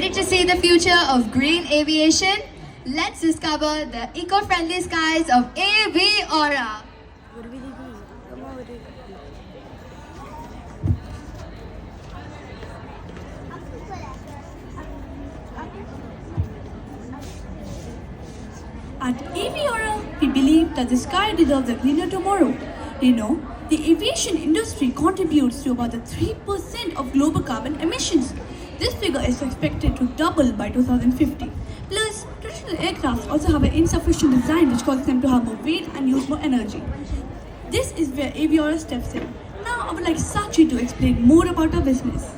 Ready to see the future of green aviation? Let's discover the eco-friendly skies of Aviaura. At Aviaura, we believe that the sky deserves a greener tomorrow. You know, the aviation industry contributes to about the 3% of global carbon emissions. This figure is expected to double by 2050. Plus, traditional aircraft also have an insufficient design which causes them to have more weight and use more energy. This is where Aviaura steps in. Now, I would like Sachi to explain more about our business.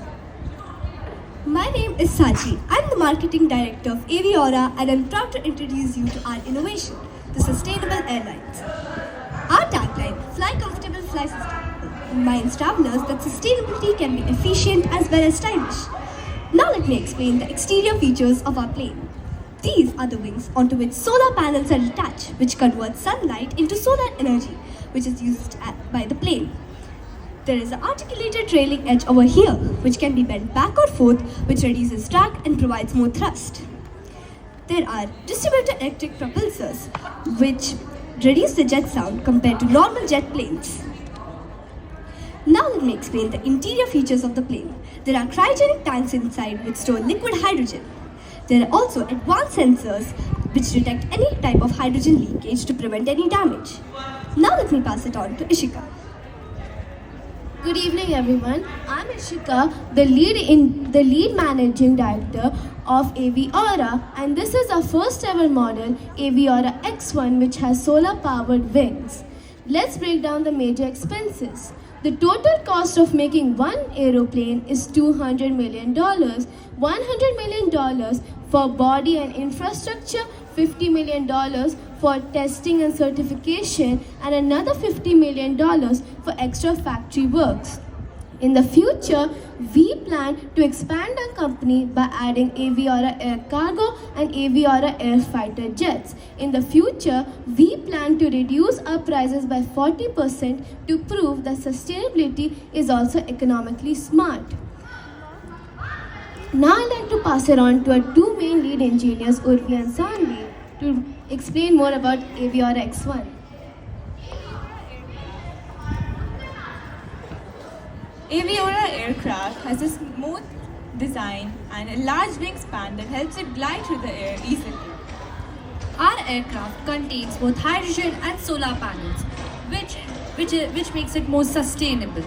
My name is Sachi. I'm the marketing director of Aviaura and I'm proud to introduce you to our innovation, the Sustainable Airlines. Our tagline, Fly Comfortable, Fly Sustainable, reminds travelers that sustainability can be efficient as well as stylish. Now let me explain the exterior features of our plane. These are the wings onto which solar panels are attached, which convert sunlight into solar energy, which is used by the plane. There is an articulated trailing edge over here, which can be bent back or forth, which reduces drag and provides more thrust. There are distributed electric propulsors, which reduce the jet sound compared to normal jet planes. Now let me explain the interior features of the plane. There are cryogenic tanks inside which store liquid hydrogen. There are also advanced sensors which detect any type of hydrogen leakage to prevent any damage. Now let me pass it on to Ishika. Good evening, everyone. I'm Ishika, the lead managing director of Aviaura, and this is our first ever model, Aviaura X1, which has solar powered wings. Let's break down the major expenses. The total cost of making one aeroplane is $200 million, $100 million for body and infrastructure, $50 million for testing and certification, and another $50 million for extra factory works. In the future, we plan to expand our company by adding Aviaura Air Cargo and Aviaura Air Fighter jets. In the future, we plan to reduce our prices by 40% to prove that sustainability is also economically smart. Now I'd like to pass it on to our two main lead engineers, Urvi and Sanvi, to explain more about Aviaura X1. Aviaura aircraft has a smooth design and a large wingspan that helps it glide through the air easily. Our aircraft contains both hydrogen and solar panels, which makes it more sustainable.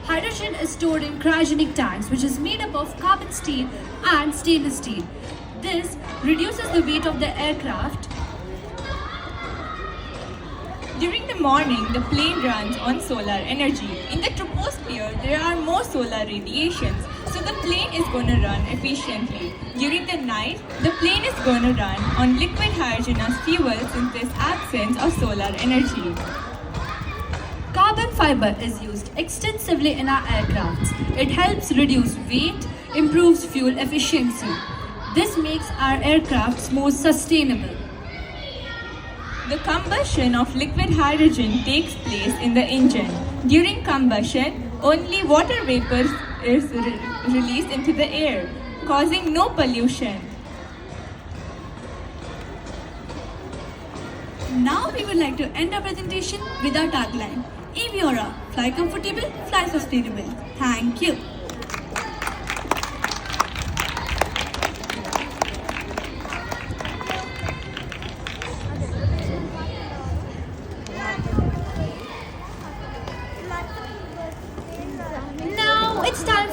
Hydrogen is stored in cryogenic tanks, which is made up of carbon steel and stainless steel. This reduces the weight of the aircraft. During the morning, the plane runs on solar energy. In the troposphere, there are more solar radiations, so the plane is going to run efficiently. During the night, the plane is going to run on liquid hydrogen as fuel since there's absence of solar energy. Carbon fiber is used extensively in our aircrafts. It helps reduce weight, improves fuel efficiency. This makes our aircrafts more sustainable. The combustion of liquid hydrogen takes place in the engine. During combustion, only water vapor is released into the air, causing no pollution. Now we would like to end our presentation with our tagline, Aviaura, fly comfortable, fly sustainable. Thank you. Now it's time